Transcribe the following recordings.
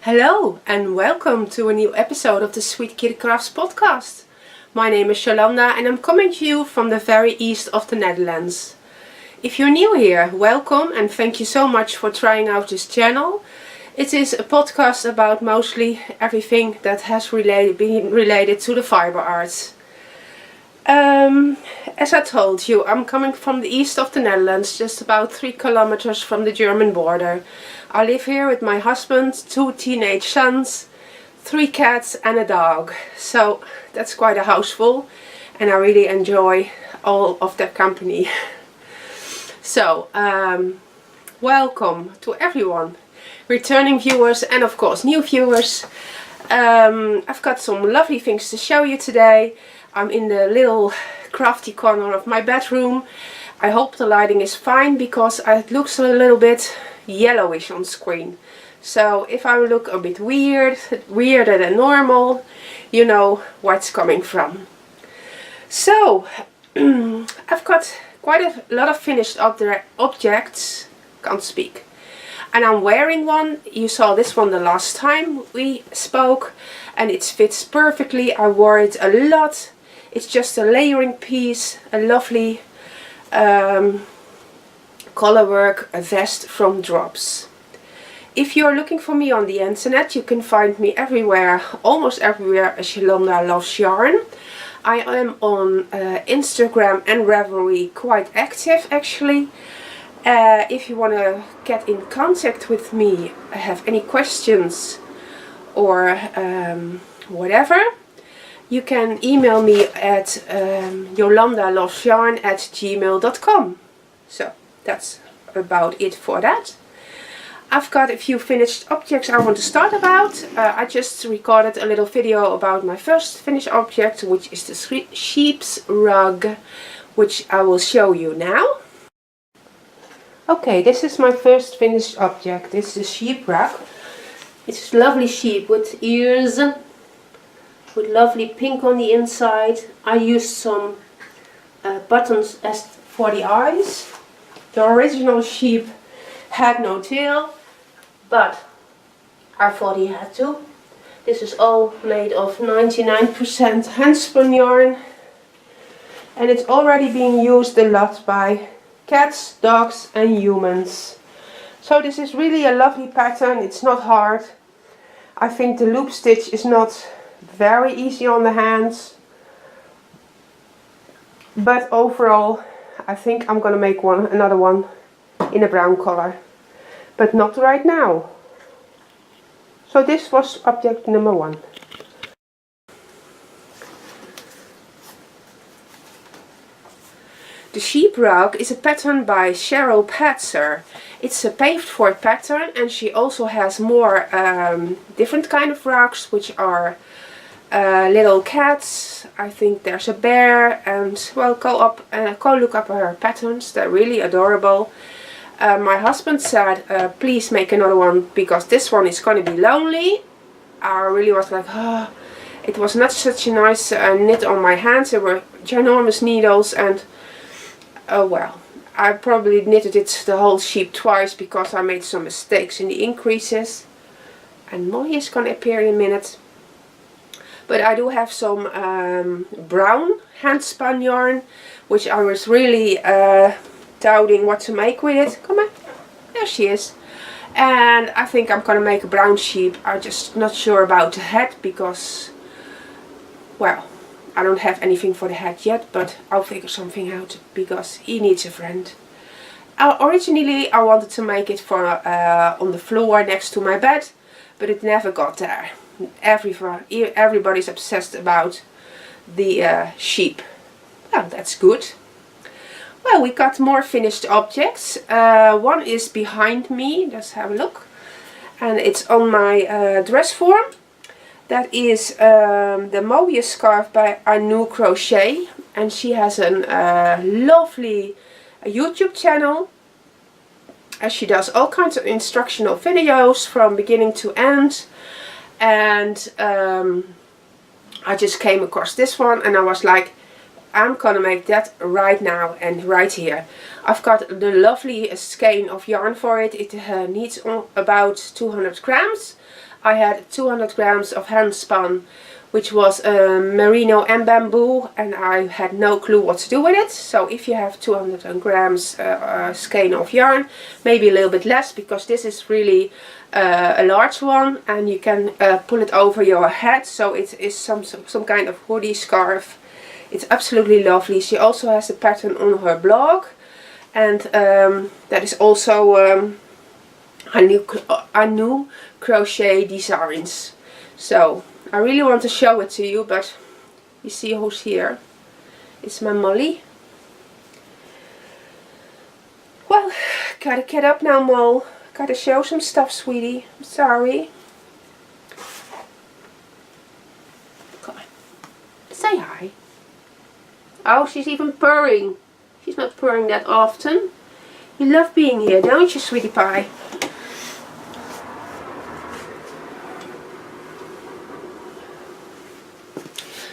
Hello and welcome to a new episode of the Sweetkittycrafts podcast. My name is Jolanda and I'm coming to you from the very east of the Netherlands. If you're new here, welcome and thank you so much for trying out this channel. It is a podcast about mostly everything that has been related to the fiber arts. As I told you, I'm coming from the east of the Netherlands, just about 3 kilometers from the German border. I live here with my husband, 2 teenage sons, 3 cats and a dog. So that's quite a house full and I really enjoy all of their company. So, welcome to everyone, returning viewers and of course new viewers. I've got some lovely things to show you today. I'm in the little crafty corner of my bedroom. I hope the lighting is fine because it looks a little bit yellowish on screen. So if I look a bit weirder than normal, you know where it's coming from. So I've got quite a lot of finished objects, can't speak. And I'm wearing one. You saw this one the last time we spoke and it fits perfectly. I wore it a lot. It's just a layering piece, a lovely colorwork vest from Drops. If you're looking for me on the internet, you can find me everywhere, almost everywhere, as Yolanda Loves Yarn. I am on Instagram and Ravelry quite active actually. If you want to get in contact with me, have any questions or whatever, you can email me at yolandalovesyarn@gmail.com. So that's about it for that. I've got a few finished objects I want to start about. I just recorded a little video about my first finished object, which is the sheep's rug, which I will show you now. Okay, this is my first finished object. This is the sheep rug. It's a lovely sheep with ears, with lovely pink on the inside. I used some buttons as for the eyes. The original sheep had no tail, but I thought he had to. This is all made of 99% handspun yarn, and it's already being used a lot by cats, dogs and humans. So this is really a lovely pattern. It's not hard. I think the loop stitch is not very easy on the hands, but overall I think I'm gonna make another one in a brown color, but not right now. So this was object number 1. The sheep rug is a pattern by Cheryl Patzer. It's a paved for pattern, and she also has more different kind of rugs, which are little cats. I think there's a bear, and well, go look up her patterns. They're really adorable. My husband said, please make another one because this one is going to be lonely. I really was like, oh, it was not such a nice knit on my hands. There were ginormous needles, and oh well, I probably knitted it the whole sheep twice because I made some mistakes in the increases. And Molly is going to appear in a minute. But I do have some brown handspun yarn, which I was really doubting what to make with it. Come on, there she is. And I think I'm going to make a brown sheep. I'm just not sure about the head because, well, I don't have anything for the head yet, but I'll figure something out because he needs a friend. Originally I wanted to make it for on the floor next to my bed, but it never got there. Everybody's obsessed about the sheep. Well, that's good. Well, we got more finished objects. One is behind me. Let's have a look. And it's on my dress form. That is the Mobius Scarf by Anu Crochet. And she has a lovely YouTube channel. She does all kinds of instructional videos from beginning to end. And I just came across this one and I was like, I'm gonna make that right now and right here. I've got the lovely skein of yarn for it. It needs about 200 grams. I had 200 grams of hand spun, which was merino and bamboo, and I had no clue what to do with it. So if you have 200 grams skein of yarn, maybe a little bit less, because this is really a large one, and you can pull it over your head, so it is some kind of hoodie scarf. It's absolutely lovely. She also has the pattern on her blog, and that is also a new crochet designs. So I really want to show it to you, but you see who's here. It's my Molly. Well, gotta get up now, Mol. Gotta show some stuff, sweetie. I'm sorry. Come on. Say hi. Oh, she's even purring. She's not purring that often. You love being here, don't you, sweetie pie?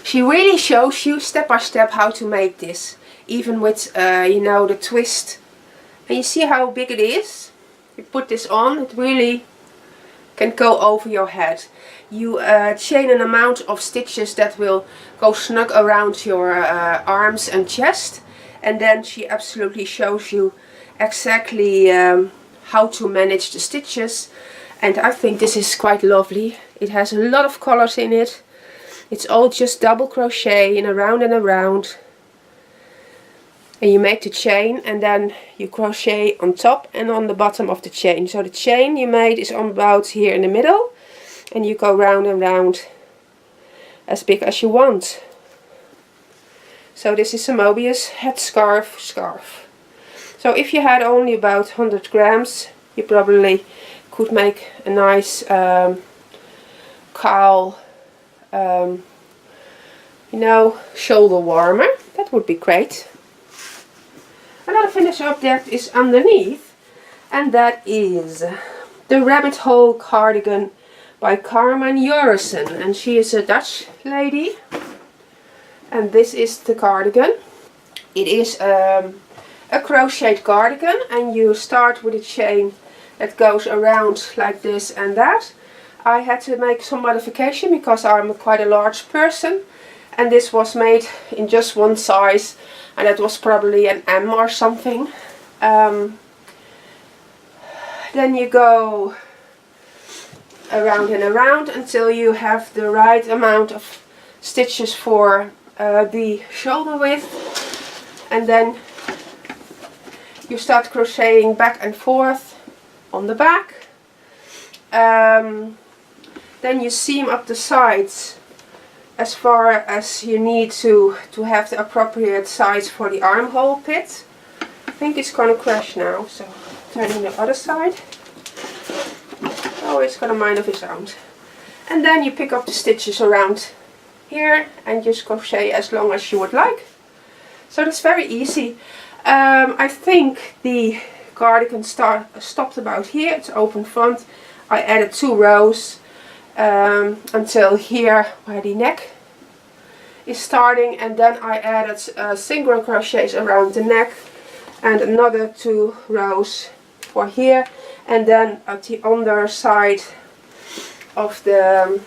She really shows you step by step how to make this, even with you know, the twist. And you see how big it is? You put this on, it really can go over your head. You chain an amount of stitches that will go snug around your arms and chest, and then she absolutely shows you exactly how to manage the stitches. And I think this is quite lovely. It has a lot of colors in it. It's all just double crochet in around and around, and you make the chain, and then you crochet on top and on the bottom of the chain. So the chain you made is on about here in the middle, and you go round and round as big as you want. So this is a Mobius head scarf. So if you had only about 100 grams, you probably could make a nice cowl, you know, shoulder warmer. That would be great. Another finished object is underneath, and that is the rabbit hole cardigan by Carmen Yerson, and she is a Dutch lady. And this is the cardigan. It is a crocheted cardigan, and you start with a chain that goes around like this and that. I had to make some modification because I'm quite a large person, and this was made in just one size, and that was probably an M or something. Then you go around and around until you have the right amount of stitches for the shoulder width, and then you start crocheting back and forth on the back. Then you seam up the sides as far as you need to have the appropriate size for the armhole pit. I think it's gonna crash now, so turning the other side. Oh, it's got a mind of its own. And then you pick up the stitches around here and just crochet as long as you would like. So that's very easy. I think the cardigan stopped about here. It's open front. I added 2 rows until here where the neck is starting, and then I added single crochets around the neck and another 2 rows for here, and then at the underside of the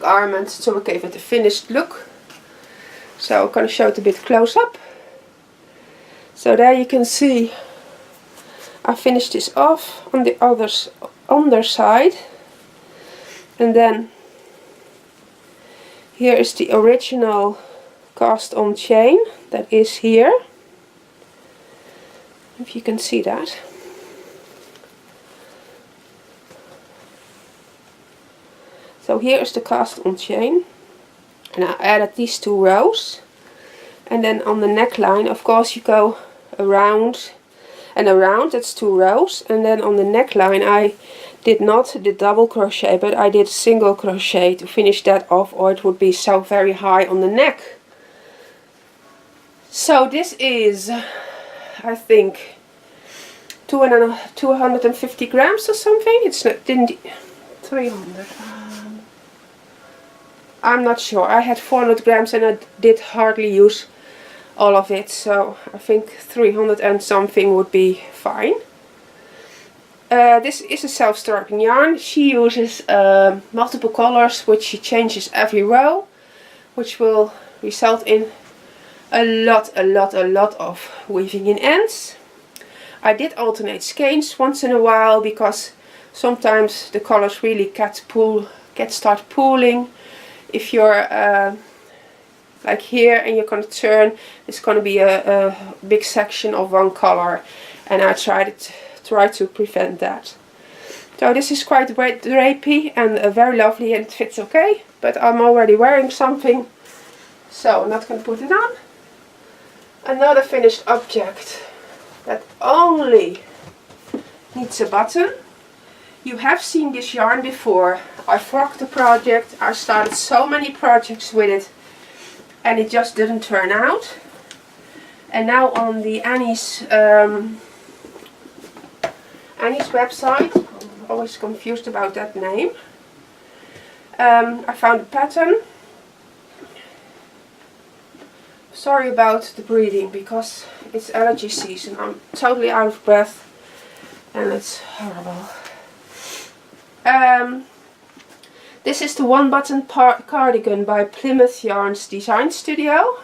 garment to give it a finished look. So I'm going to show it a bit close up. So there you can see I finished this off on the underside, and then here is the original cast on chain that is here, if you can see that. So here is the cast on chain, and I added these 2 rows, and then on the neckline, of course, you go around and around, that's 2 rows, and then on the neckline I did not the double crochet, but I did single crochet to finish that off, or it would be so very high on the neck. So this is, I think, 250 grams or something. It's not, didn't 300. I'm not sure. I had 400 grams and I did hardly use all of it, so I think 300 and something would be fine. This is a self-striping yarn. She uses multiple colors, which she changes every row, which will result in a lot of weaving in ends. I did alternate skeins once in a while because sometimes the colors really start pooling. If you're like here and you're going to turn, it's going to be a big section of one color, and I try to prevent that. So this is quite drapey and very lovely, and it fits okay, but I'm already wearing something, so I'm not going to put it on. Another finished object that only needs a button. You have seen this yarn before. I forked the project. I started so many projects with it and it just didn't turn out. And now on the Annie's website, I'm always confused about that name, I found a pattern. Sorry about the breathing because it's allergy season. I'm totally out of breath and it's horrible. This is the one button cardigan by Plymouth Yarns Design Studio.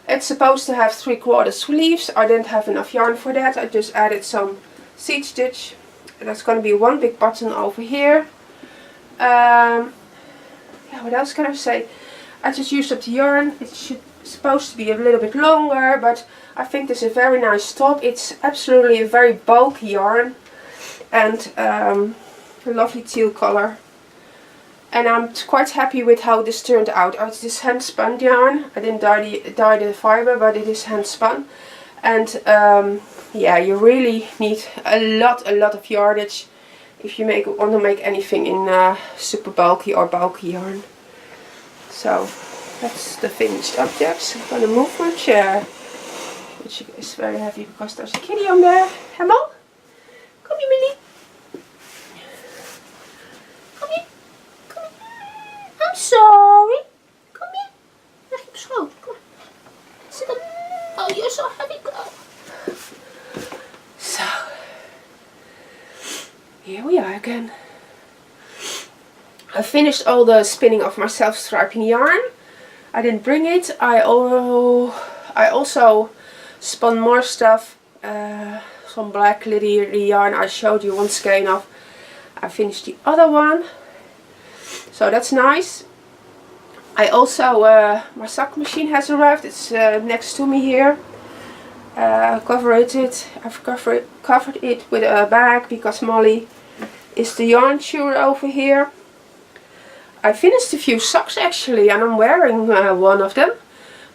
It's supposed to have 3/4 sleeves. I didn't have enough yarn for that. I just added some seed stitch. That's going to be one big button over here. Yeah, what else can I say? I just used up the yarn. It's supposed to be a little bit longer, but I think this is a very nice top. It's absolutely a very bulky yarn and a lovely teal color. And I'm quite happy with how this turned out. It's this hand spun yarn. I didn't dye the fiber, but it is hand spun. And yeah, you really need a lot of yardage if you want to make anything in super bulky or bulky yarn. So that's the finished objects. I'm going to move my chair, which is very heavy because there's a kitty on there. Hello? Come here, Millie. Come here. Come here. I'm sorry. Come here. Leg op schoot. Kom maar. Sit up. Oh, you're so heavy. Go. So, here we are again. I finished all the spinning of my self-striping yarn. I didn't bring it. I also spun more stuff. Some black glittery yarn I showed you one skein of. I finished the other one. So that's nice. I also, my sock machine has arrived. It's next to me here. I've covered it with a bag because Molly is the yarn chewer over here. I finished a few socks actually, and I'm wearing one of them.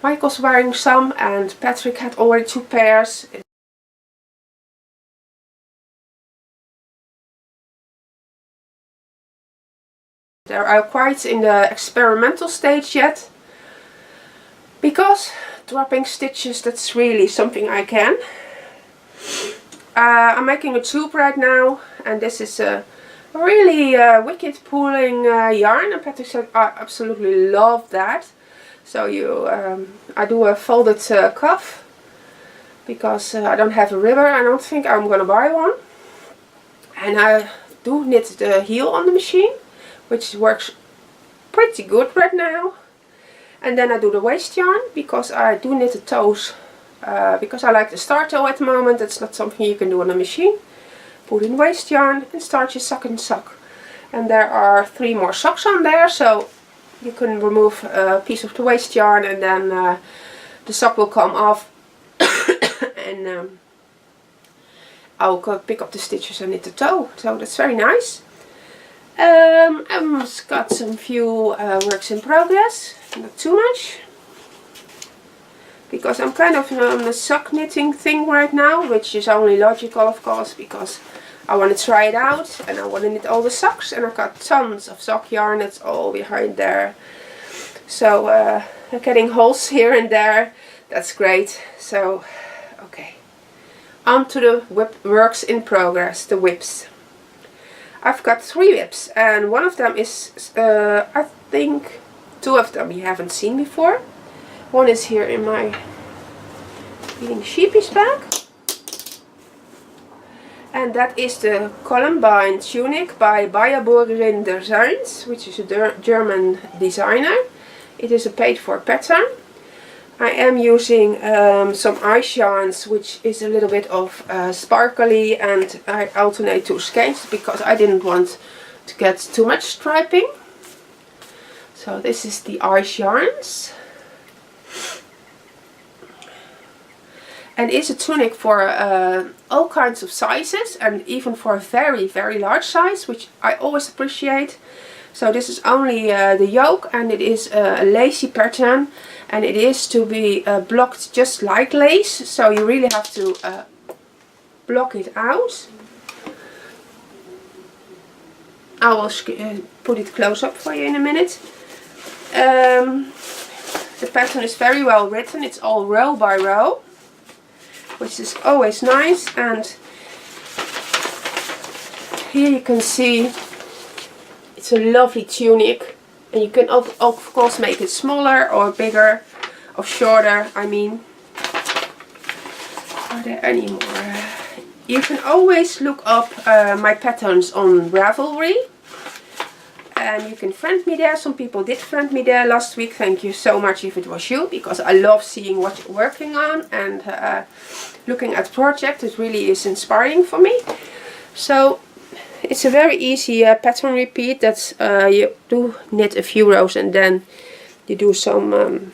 Michael's wearing some and Patrick had already 2 pairs. They are quite in the experimental stage yet, because dropping stitches, that's really something I can. I'm making a tube right now, and this is a really wicked pooling yarn, and Patrick said I absolutely love that. So I do a folded cuff because I don't have a ribber. I don't think I'm gonna buy one, and I do knit the heel on the machine, which works pretty good right now. And then I do the waist yarn because I do knit the toes because I like the star toe at the moment. That's not something you can do on a machine. Put in waist yarn and start your sock and sock. And there are 3 more socks on there, so you can remove a piece of the waist yarn and then the sock will come off. And I'll pick up the stitches and knit the toe. So that's very nice. I've got some few works in progress, not too much, because I'm kind of on the sock knitting thing right now, which is only logical of course, because I want to try it out and I want to knit all the socks, and I've got tons of sock yarn that's all behind there. So I'm getting holes here and there, that's great. So okay, on to the works in progress, the whips. I've got 3 whips, and one of them is, I think 2 of them you haven't seen before. One is here in my Eating Sheepies bag. And that is the Columbine Tunic by Bayaborin Designs, which is a German designer. It is a paid for pattern. I am using some ice yarns, which is a little bit of sparkly, and I alternate two skeins because I didn't want to get too much striping. So this is the ice yarns. And it's a tunic for all kinds of sizes, and even for a very, very large size, which I always appreciate. So this is only the yoke, and it is a lacy pattern, and it is to be blocked just like lace. So you really have to block it out. I will put it close up for you in a minute. The pattern is very well written. It's all row by row, which is always nice. And here you can see it's a lovely tunic, and you can of course make it smaller or bigger or shorter. I mean, are there any more? You can always look up my patterns on Ravelry, and you can friend me there. Some people did friend me there last week. Thank you so much if it was you, because I love seeing what you're working on, and looking at projects. It really is inspiring for me. So it's a very easy pattern repeat. That's you do knit a few rows and then you do some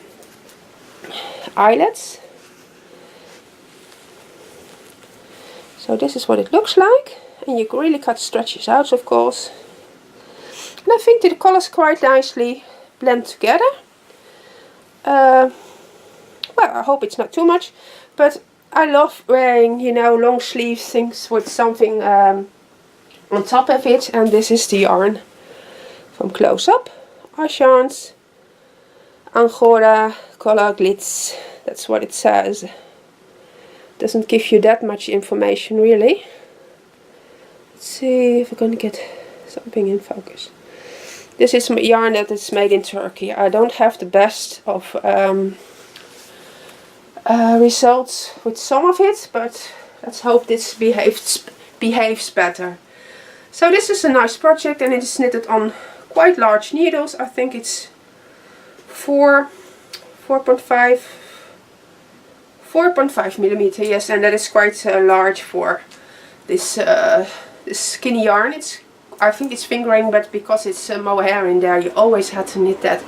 eyelets. So this is what it looks like, and you can really cut stretches out, of course. And I think the colors quite nicely blend together. Well, I hope it's not too much, but I love wearing, you know, long sleeve things with something on top of it. And this is the yarn from Close Up. Ice yarns, Angora color glitz. That's what it says. Doesn't give you that much information really. Let's see if we're gonna get something in focus. This is yarn that is made in Turkey. I don't have the best of results with some of it, but let's hope this behaves better. So this is a nice project, and it is knitted on quite large needles. I think it's 4.5 millimeter, yes, and that is quite large for this this skinny yarn. I think it's fingering, but because it's mohair in there, you always had to knit that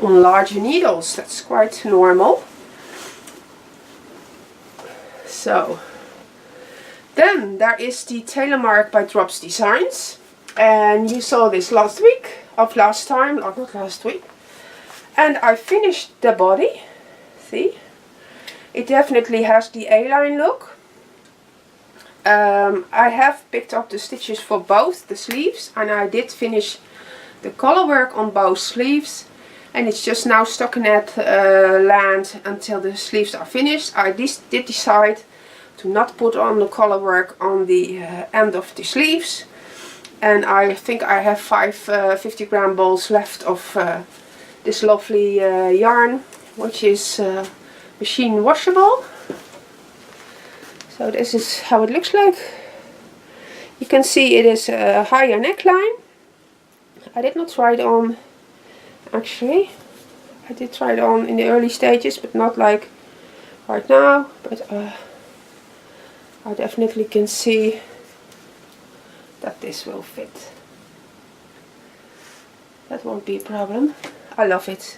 on larger needles. That's quite normal. So then there is the tailor mark by Drops Designs, and you saw this last week, not last week. And I finished the body. See, it definitely has the A-line look. I have picked up the stitches for both the sleeves, and I did finish the color work on both sleeves, and it's just now stockinette land until the sleeves are finished. I did decide to not put on the color work on the end of the sleeves, and I think I have 5 50-gram balls left of this lovely yarn, which is machine washable. So this is how it looks like. You can see it is a higher neckline. I did not try it on, actually. I did try it on in the early stages, but not like right now. But I definitely can see that this will fit. That won't be a problem. I love it.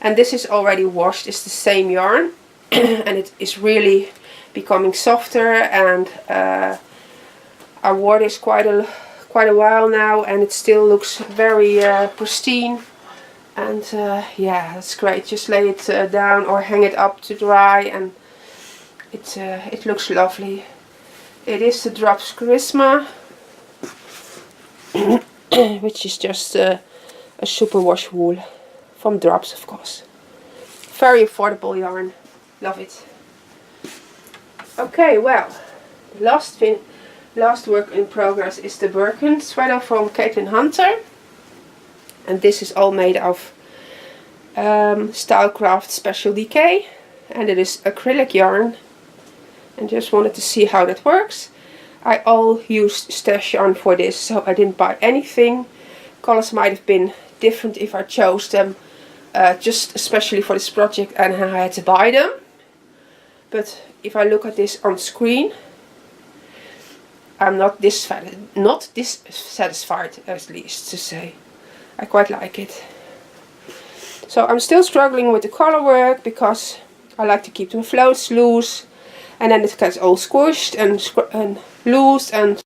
And this is already washed. It's the same yarn, and it is really becoming softer, and I wore this quite a while now, and it still looks very pristine. And yeah, that's great. Just lay it down or hang it up to dry, and it looks lovely. It is the Drops Charisma, which is just a superwash wool from Drops, of course. Very affordable yarn. Love it. Okay, well, last work in progress is the Birkin sweater from Caitlin Hunter, and this is all made of Stylecraft Special Decay, and it is acrylic yarn, and just wanted to see how that works. I all used stash yarn for this, so I didn't buy anything. Colors might have been different if I chose them just especially for this project and I had to buy them. But if I look at this on screen, I'm not dissatisfied, at least to say. I quite like it. So I'm still struggling with the color work because I like to keep the floats loose, and then it gets all squished and loose, and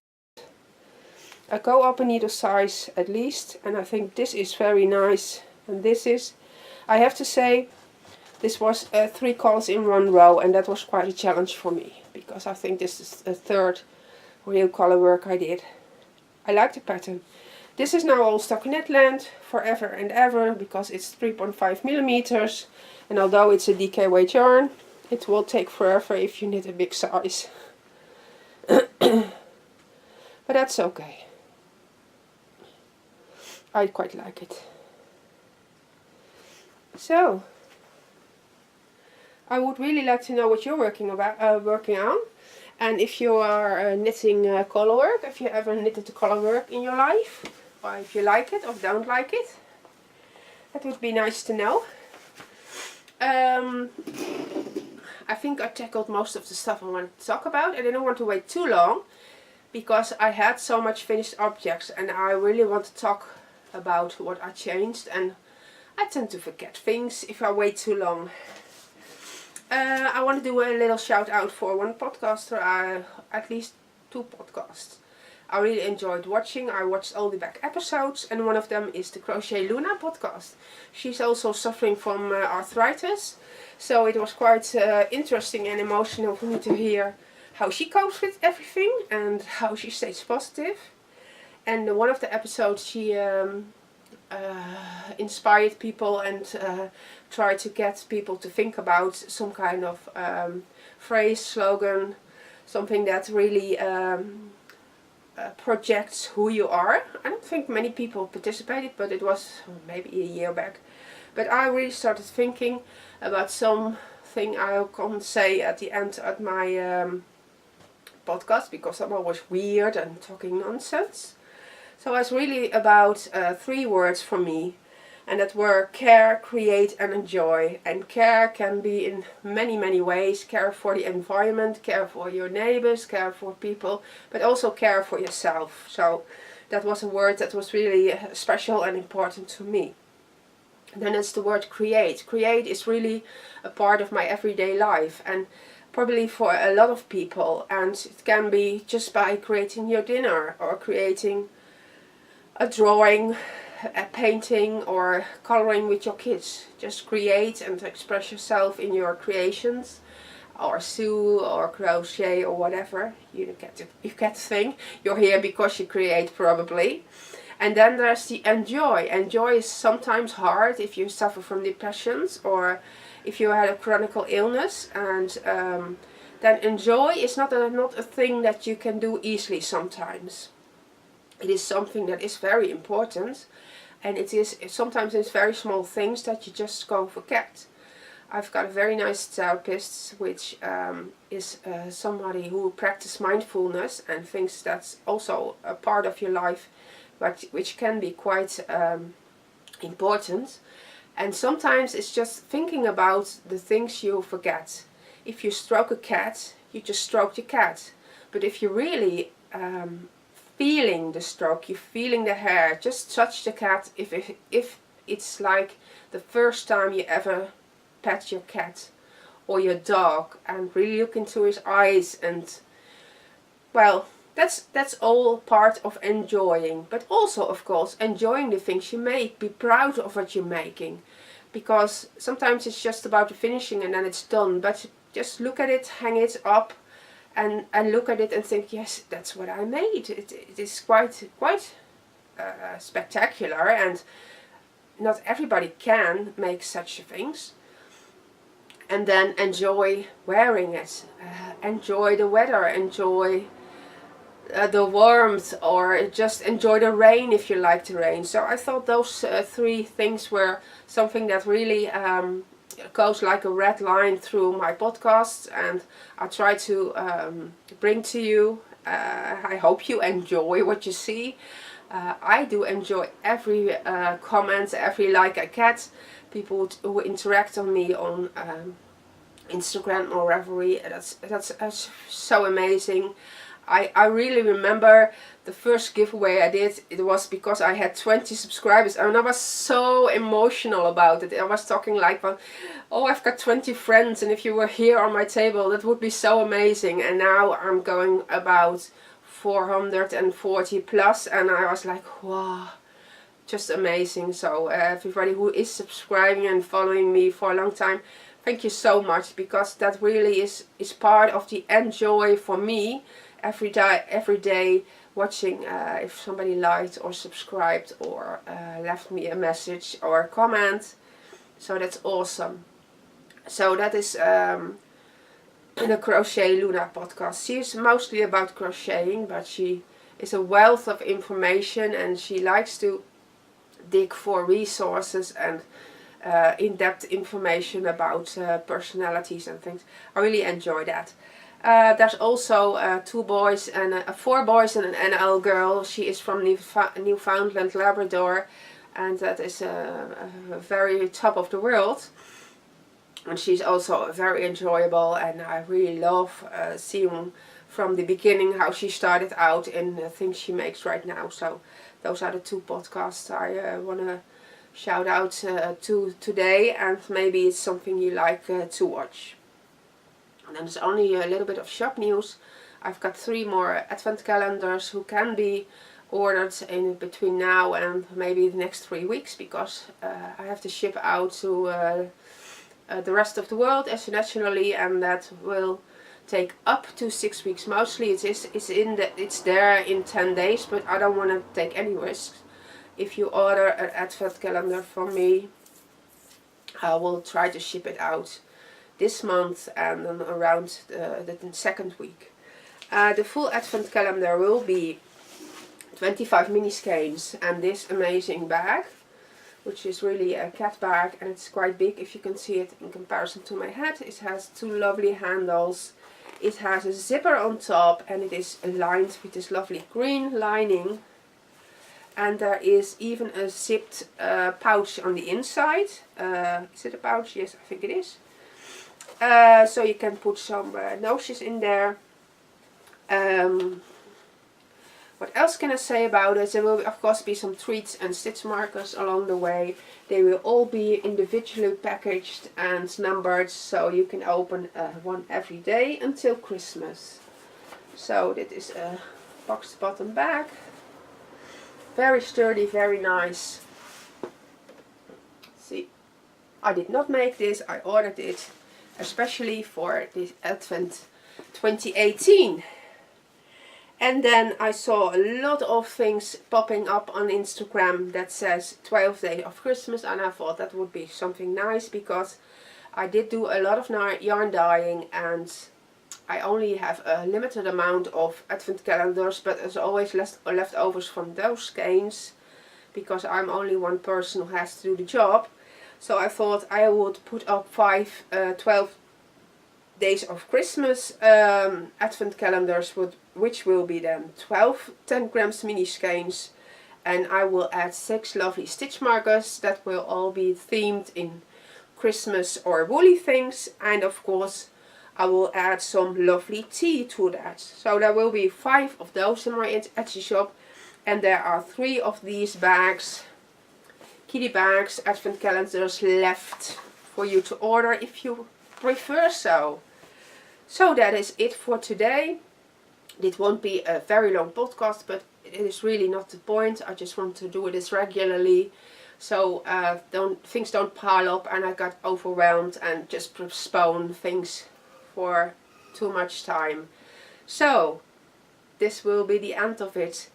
I go up a needle size at least, and I think this is very nice. And this is, I have to say, this was 3 colors in one row, and that was quite a challenge for me because I think this is the 3rd real color work I did. I like the pattern. This is now all stockinette land forever and ever because it's 3.5 millimeters, and although it's a DK weight yarn, it will take forever if you knit a big size. But that's okay. I quite like it. So I would really like to know what you're working on, and if you are knitting color work, if you ever knitted the color work in your life, or if you like it or don't like it. That would be nice to know. I think I tackled most of the stuff I wanted to talk about. I didn't want to wait too long because I had so much finished objects and I really want to talk about what I changed, and I tend to forget things if I wait too long. I want to do a little shout out for one podcaster, at least 2 podcasts I really enjoyed watching. I watched all the back episodes, and one of them is the Crochet Luna podcast. She's also suffering from arthritis, so it was quite interesting and emotional for me to hear how she copes with everything and how she stays positive. And one of the episodes she inspired people and tried to get people to think about some kind of phrase, slogan, something that really projects who you are. I don't think many people participated, but it was maybe a year back. But I really started thinking about something I can't say at the end of my podcast because I'm always weird and talking nonsense. So it's really about 3 words for me, and that were care, create and enjoy. And care can be in many ways. Care for the environment, care for your neighbors, care for people, but also care for yourself. So that was a word that was really special and important to me. And then it's the word create. Create is really a part of my everyday life, and probably for a lot of people. And it can be just by creating your dinner, or creating a drawing, a painting, or coloring with your kids. Just create and express yourself in your creations, or sew or crochet or whatever. You get the thing. You're here because you create, probably. And then there's the enjoy. Enjoy is sometimes hard if you suffer from depressions or if you had a chronic illness, and then enjoy is not a thing that you can do easily sometimes. It is something that is very important, and it is sometimes it's very small things that you just go forget. I've got a very nice therapist, which is somebody who practices mindfulness and thinks that's also a part of your life, but which can be quite important. And sometimes it's just thinking about the things you forget. If you stroke a cat, you just stroke the cat. But if you really feeling the stroke, you're feeling the hair, just touch the cat if it's like the first time you ever pet your cat or your dog, and really look into his eyes, and well, that's all part of enjoying. But also, of course, enjoying the things you make. Be proud of what you're making, because sometimes it's just about the finishing and then it's done, but just look at it, hang it up, and look at it and think, yes, that's what I made. It is quite spectacular, and not everybody can make such things. And then enjoy wearing it, enjoy the weather, enjoy the warmth, or just enjoy the rain if you like the rain. So I thought those 3 things were something that really goes like a red line through my podcasts, and I try to bring to you I hope you enjoy what you see. I do enjoy every comment, every like I get. People who interact on me on Instagram or Reverie. That's so amazing. I really remember the first giveaway I did. It was because I had 20 subscribers, and I was so emotional about it. I was talking like, oh, I've got 20 friends, and if you were here on my table, that would be so amazing. And now I'm going about 440 plus, and I was like, wow, just amazing. So everybody who is subscribing and following me for a long time, thank you so much, because that really is part of the enjoy for me every day watching if somebody liked or subscribed or left me a message or a comment. So that's awesome. So that is the Crochet Luna podcast. She's mostly about crocheting, but she is a wealth of information, and she likes to dig for resources and in-depth information about personalities and things. I really enjoy that. There's also 2 boys and 4 boys and an NL girl. She is from Newfoundland, Labrador, and that is very top of the world. And she's also very enjoyable, and I really love seeing from the beginning how she started out in the things she makes right now. So those are the 2 podcasts I want to shout out to today, and maybe it's something you like to watch. And then there's only a little bit of shop news. I've got 3 more advent calendars who can be ordered in between now and maybe the next 3 weeks, because I have to ship out to the rest of the world internationally, and that will take up to 6 weeks. Mostly it's there in 10 days, but I don't want to take any risks. If you order an advent calendar from me, I will try to ship it out this month and then around the second week. The full advent calendar will be 25 mini skeins and this amazing bag, which is really a cat bag, and it's quite big if you can see it in comparison to my head. It has 2 lovely handles. It has a zipper on top, and it is lined with this lovely green lining. And there is even a zipped pouch on the inside. Is it a pouch? Yes, I think it is. So you can put some notions in there. What else can I say about it? There will of course be some treats and stitch markers along the way. They will all be individually packaged and numbered, so you can open one every day until Christmas. So this is a box bottom bag. Very sturdy, very nice. See, I did not make this, I ordered it especially for this Advent 2018. And then I saw a lot of things popping up on Instagram that says 12th day of Christmas, and I thought that would be something nice, because I did do a lot of yarn dyeing and I only have a limited amount of advent calendars, but there's always leftovers from those skeins, because I'm only one person who has to do the job. So I thought I would put up 12 days of Christmas advent calendars, which will be then 12 10 grams mini skeins, and I will add 6 lovely stitch markers that will all be themed in Christmas or woolly things, and of course I will add some lovely tea to that. So there will be 5 of those in my Etsy shop, and there are 3 of these bags, kitty bags, advent calendars left for you to order if you prefer so. So that is it for today. It won't be a very long podcast, but it is really not the point. I just want to do this regularly, so things don't pile up and I got overwhelmed and just postpone things for too much time. So this will be the end of it.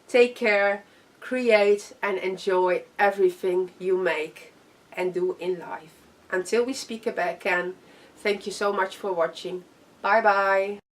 Take care, create and enjoy everything you make and do in life. Until we speak again, thank you so much for watching. Bye bye.